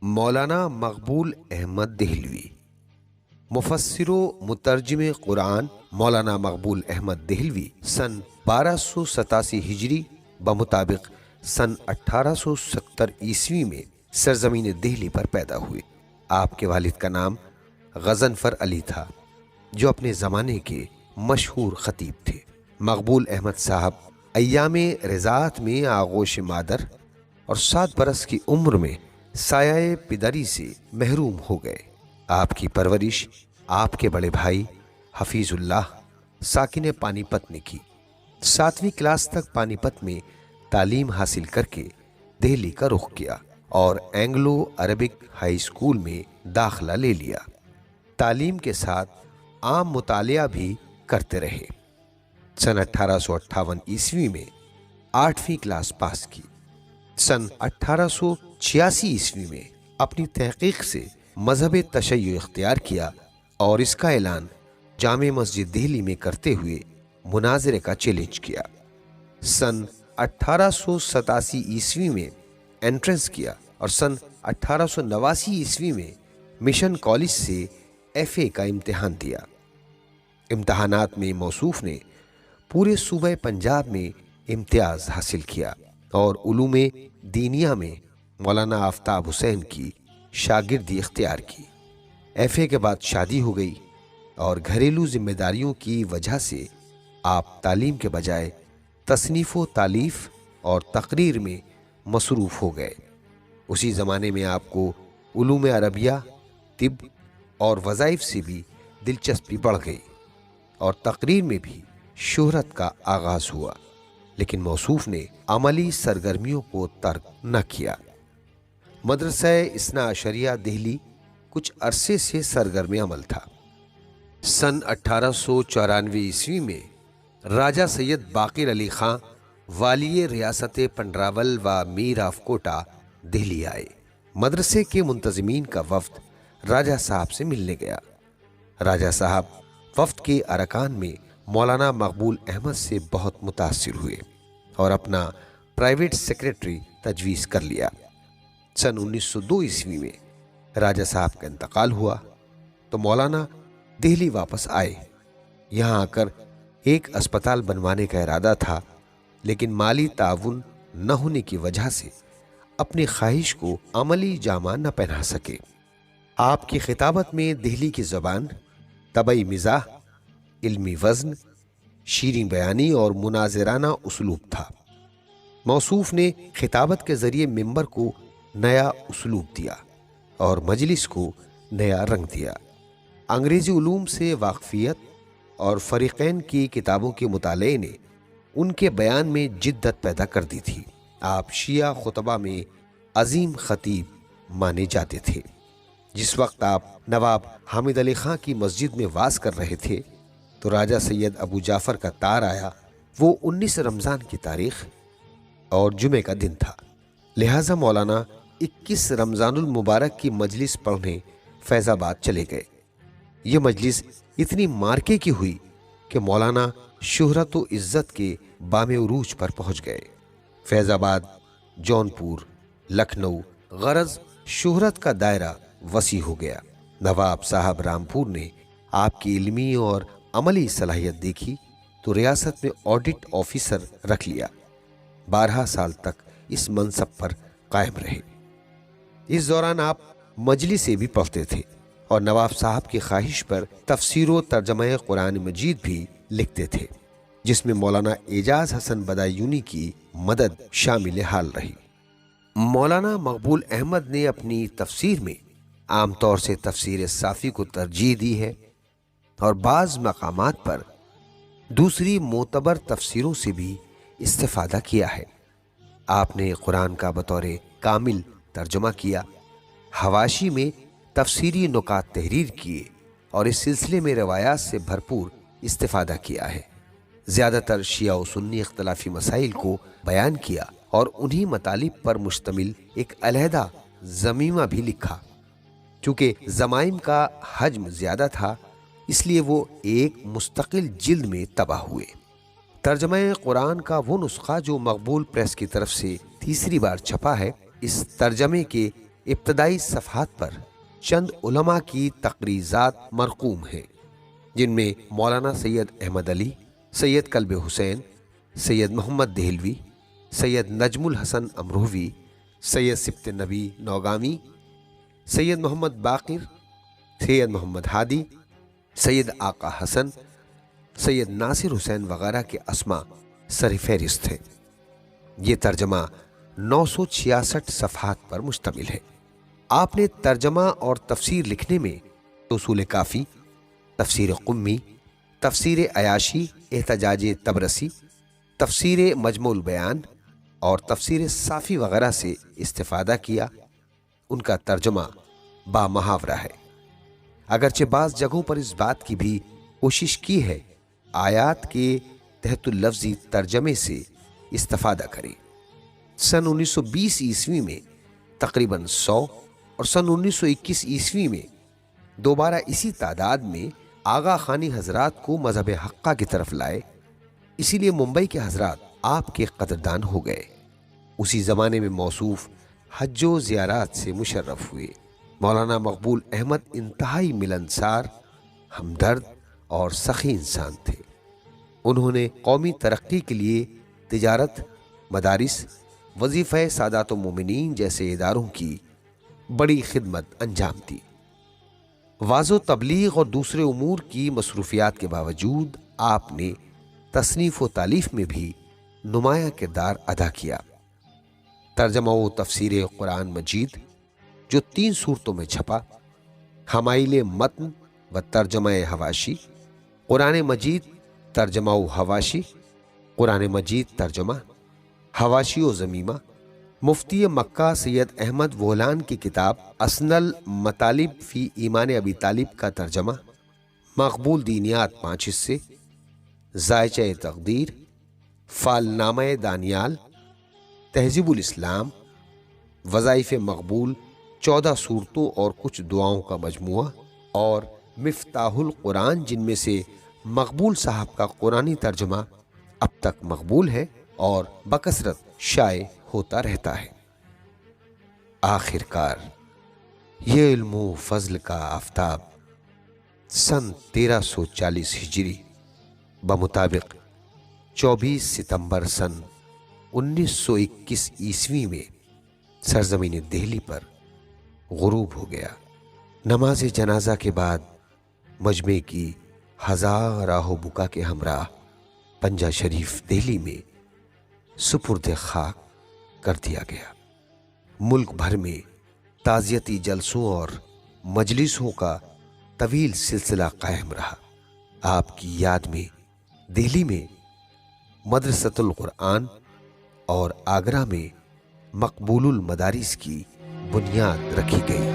مولانا مقبول احمد دہلوی، مفسر و مترجم قرآن مولانا مقبول احمد دہلوی سن 1287 ہجری بمطابق سن 1870 عیسوی میں سرزمین دہلی پر پیدا ہوئے۔ آپ کے والد کا نام غضنفر علی تھا، جو اپنے زمانے کے مشہور خطیب تھے۔ مقبول احمد صاحب ایام رضاعت میں آغوش مادر اور 7 برس کی عمر میں سایہ پدری سے محروم ہو گئے۔ آپ کی پرورش آپ کے بڑے بھائی حفیظ اللہ ساکن پانی پت نے کی۔ 7ویں کلاس تک پانی پت میں تعلیم حاصل کر کے دہلی کا رخ کیا اور اینگلو عربک ہائی اسکول میں داخلہ لے لیا۔ تعلیم کے ساتھ عام مطالعہ بھی کرتے رہے۔ سن 1858 عیسوی میں 8ویں کلاس پاس کی۔ سن 1886 عیسوی میں اپنی تحقیق سے مذہب تشیع اختیار کیا اور اس کا اعلان جامع مسجد دہلی میں کرتے ہوئے مناظرے کا چیلنج کیا۔ سن 1887 عیسوی میں انٹرنس کیا اور سن 1889 عیسوی میں مشن کالج سے FA کا امتحان دیا۔ امتحانات میں موصوف نے پورے صوبہ پنجاب میں امتیاز حاصل کیا اور علوم دینیہ میں مولانا آفتاب حسین کی شاگردی اختیار کی۔ FA کے بعد شادی ہو گئی اور گھریلو ذمہ داریوں کی وجہ سے آپ تعلیم کے بجائے تصنیف و تالیف اور تقریر میں مصروف ہو گئے۔ اسی زمانے میں آپ کو علوم عربیہ، طب اور وظائف سے بھی دلچسپی بڑھ گئی اور تقریر میں بھی شہرت کا آغاز ہوا، لیکن موصوف نے عملی سرگرمیوں کو ترک نہ کیا۔ مدرسہ اثنا عشریہ دہلی کچھ عرصے سے سرگرم عمل تھا۔ سن 1894 عیسوی میں راجہ سید باقر علی خان والی ریاست پنڈراول و میر آف کوٹا دہلی آئے۔ مدرسے کے منتظمین کا وفد راجہ صاحب سے ملنے گیا۔ راجہ صاحب وفد کے ارکان میں مولانا مقبول احمد سے بہت متاثر ہوئے اور اپنا پرائیویٹ سیکریٹری تجویز کر لیا۔ سن 1902 عیسوی میں راجہ صاحب کا انتقال ہوا تو مولانا دہلی واپس آئے۔ یہاں آ کر ایک اسپتال بنوانے کا ارادہ تھا، لیکن مالی تعاون نہ ہونے کی وجہ سے اپنی خواہش کو عملی جامہ نہ پہنا سکے۔ آپ کی خطابت میں دہلی کی زبان، طبعی مزاح، علمی وزن، شیریں بیانی اور مناظرانہ اسلوب تھا۔ موصوف نے خطابت کے ذریعے ممبر کو نیا اسلوب دیا اور مجلس کو نیا رنگ دیا۔ انگریزی علوم سے واقفیت اور فریقین کی کتابوں کے مطالعے نے ان کے بیان میں جدت پیدا کر دی تھی۔ آپ شیعہ خطبہ میں عظیم خطیب مانے جاتے تھے۔ جس وقت آپ نواب حامد علی خان کی مسجد میں واز کر رہے تھے تو راجہ سید ابو جعفر کا تار آیا۔ وہ 19 رمضان کی تاریخ اور جمعے کا دن تھا، لہٰذا مولانا 21 رمضان المبارک کی مجلس پڑھنے فیض آباد چلے گئے۔ یہ مجلس اتنی مارکے کی ہوئی کہ مولانا شہرت و عزت کے بام عروج پر پہنچ گئے۔ فیض آباد، جونپور، لکھنؤ، غرض شہرت کا دائرہ وسیع ہو گیا۔ نواب صاحب رامپور نے آپ کی علمی اور عملی صلاحیت دیکھی تو ریاست میں آڈٹ آفیسر رکھ لیا۔ 12 سال تک اس منصب پر قائم رہے۔ اس دوران آپ مجلس سے بھی پڑھتے تھے اور نواب صاحب کی خواہش پر تفسیر و ترجمہ قرآن مجید بھی لکھتے تھے، جس میں مولانا اعجاز حسن بدایونی کی مدد شامل حال رہی۔ مولانا مقبول احمد نے اپنی تفسیر میں عام طور سے تفسیر صافی کو ترجیح دی ہے اور بعض مقامات پر دوسری معتبر تفسیروں سے بھی استفادہ کیا ہے۔ آپ نے قرآن کا بطور کامل ترجمہ کیا، حواشی میں تفسیری نکات تحریر کیے اور اس سلسلے میں روایات سے بھرپور استفادہ کیا ہے۔ زیادہ تر شیعہ و سنی اختلافی مسائل کو بیان کیا اور انہی مطالب پر مشتمل ایک علیحدہ ضمیمہ بھی لکھا۔ چونکہ ضمائم کا حجم زیادہ تھا، اس لیے وہ ایک مستقل جلد میں طبع ہوئے۔ ترجمہ قرآن کا وہ نسخہ جو مقبول پریس کی طرف سے تیسری بار چھپا ہے، اس ترجمے کے ابتدائی صفحات پر چند علماء کی تقریضات مرقوم ہیں، جن میں مولانا سید احمد علی، سید کلب حسین، سید محمد دہلوی، سید نجم الحسن امروہوی، سید سبط نبی نوگامی، سید محمد باقر، سید محمد ہادی، سید آقا حسن، سید ناصر حسین وغیرہ کے اسماء سر فہرست ہیں۔ یہ ترجمہ 966 صفحات پر مشتمل ہے۔ آپ نے ترجمہ اور تفسیر لکھنے میں اصول کافی، تفسیر قمی، تفسیر عیاشی، احتجاج تبرسی، تفسیر مجموع البیان اور تفسیر صافی وغیرہ سے استفادہ کیا۔ ان کا ترجمہ با محاورہ ہے، اگرچہ بعض جگہوں پر اس بات کی بھی کوشش کی ہے آیات کے تحت اللفظی ترجمے سے استفادہ کریں۔ سن 1920 عیسوی میں تقریباً 100 اور سن 1921 عیسوی میں دوبارہ اسی تعداد میں آغا خانی حضرات کو مذہب حقہ کی طرف لائے، اسی لیے ممبئی کے حضرات آپ کے قدردان ہو گئے۔ اسی زمانے میں موصوف حج و زیارات سے مشرف ہوئے۔ مولانا مقبول احمد انتہائی ملنسار، ہمدرد اور سخی انسان تھے۔ انہوں نے قومی ترقی کے لیے تجارت، مدارس، وظیفہ سادات و مومنین جیسے اداروں کی بڑی خدمت انجام دی۔ واعظ و تبلیغ اور دوسرے امور کی مصروفیات کے باوجود آپ نے تصنیف و تالیف میں بھی نمایاں کردار ادا کیا۔ ترجمہ و تفسیر قرآن مجید جو 3 صورتوں میں چھپا، حمائل متن و ترجمہ حواشی، قرآن مجید ترجمہ و حواشی، قرآن مجید ترجمہ، حواشی و ضمیمہ، مفتی مکہ سید احمد وولان کی کتاب اسن المطالب فی ایمان ابی طالب کا ترجمہ، مقبول دینیات 5 حصے، ذائچہ تقدیر، فالنامہ دانیال، تہذیب الاسلام، وظائف مقبول 14 صورتوں اور کچھ دعاؤں کا مجموعہ، اور مفتاح القرآن جن میں سے مقبول صاحب کا قرآنی ترجمہ اب تک مقبول ہے اور بکثرت شائع ہوتا رہتا ہے۔ آخر کار یہ علم و فضل کا آفتاب سن 1340 ہجری بمطابق 24 ستمبر سن 1921 عیسوی میں سرزمین دہلی پر غروب ہو گیا۔ نماز جنازہ کے بعد مجمع کی ہزار آہ و بکا کے ہمراہ پنجہ شریف دہلی میں سپرد خاک کر دیا گیا۔ ملک بھر میں تعزیتی جلسوں اور مجلسوں کا طویل سلسلہ قائم رہا۔ آپ کی یاد میں دہلی میں مدرسۃ القرآن اور آگرہ میں مقبول المدارس کی بنیاد رکھی گئی۔